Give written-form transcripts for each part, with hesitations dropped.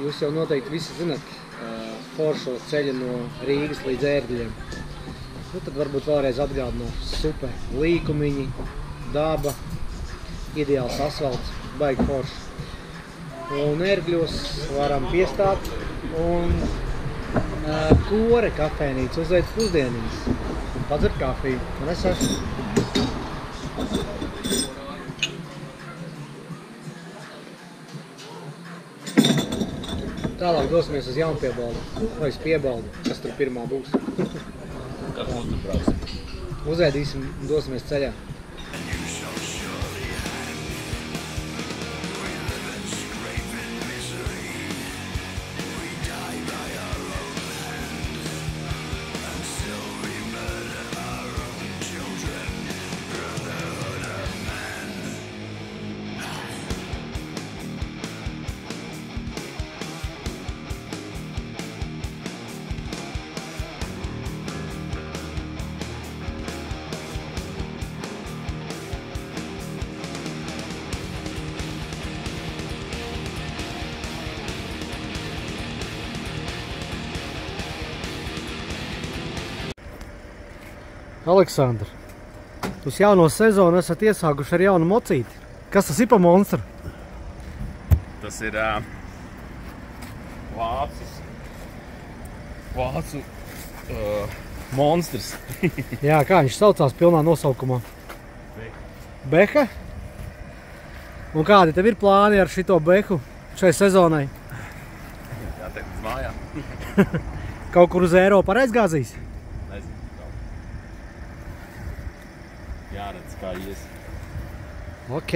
Jūs jau noteikti visi zinat foršo ceļu no Rīgas līdz Ērgļiem. Nu, tad varbūt vēlreiz atgādināt super līkumiņi, daba, ideāls asfalts, baigi forši. Un Ērgļos varam piestāt un Kore kafēnīca uzveic pusdienības un padzert kafiju. Un es esmu. Tālāk dosimies uz Jaunpiebaldi, vai uz Piebaldi, kas tur pirmā būs. Kas mums tur brauks? Uzēdīsim un dosimies ceļā. Aleksandr, uz jauno sezonu esat iesākuši ar jaunu mocīti. Kas tas ir pa monstru? Tas ir vācu monstrs. Jā, kā viņš saucās pilnā nosaukumā? Beha. Un kādi tev ir plāni ar šito Behu šai sezonai? Jātiek uz mājām. Kaut kur uz Eiropu aizgāzīs? Jāredz, kā ies. Ok.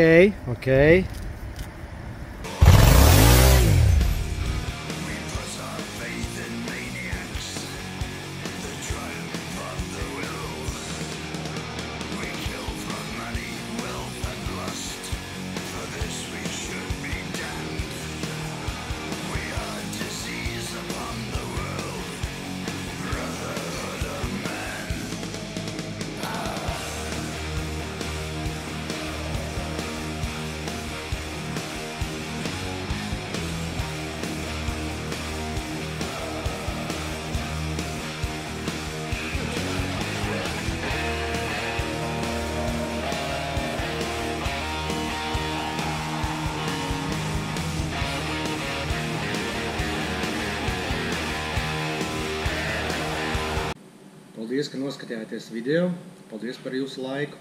Paldies, ka noskatījāties video. Paldies par jūsu laiku.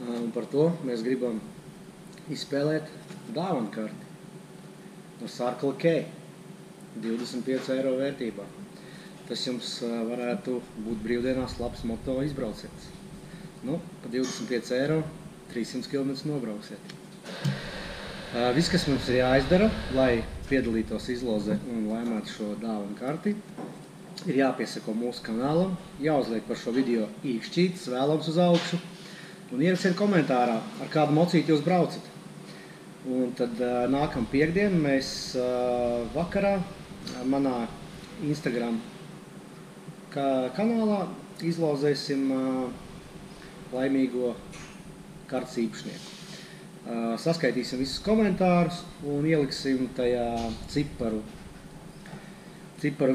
Un par to mēs gribam izspēlēt dāvankarti no Circle K 25 eiro vērtībā. Tas jums varētu būt brīvdienās labs moto izbrauciens. Nu, pa 25 eiro 300 km nobrauksiet. Viss, kas mums ir jāizdara, lai piedalītos izlozē un laimētu šo dāvankarti, ir jāpiesako mūsu kanālam, jāuzliek par šo video īkšķītis, vēlams uz augšu un ierakstiet komentārā, ar kādu mocīti jūs braucat. Un tad nākam piekdien mēs vakarā manā Instagram kanālā izlozēsim laimīgo kartes īpašnieku. Saskaitīsim visus komentārus un ieliksim tajā ciparu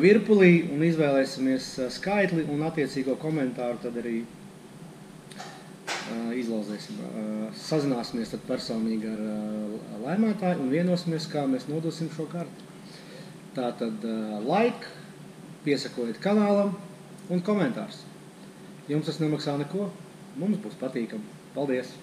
virpulī un izvēlēsimies skaitli un attiecīgo komentāru tad arī izlozēsim. Sazināsimies tad personīgi ar laimētāju un vienosimies, kā mēs nodosim šo karti. Tātad like, piesakojiet kanālam un komentārs. Jums tas nemaksā neko, mums būs patīkami. Paldies!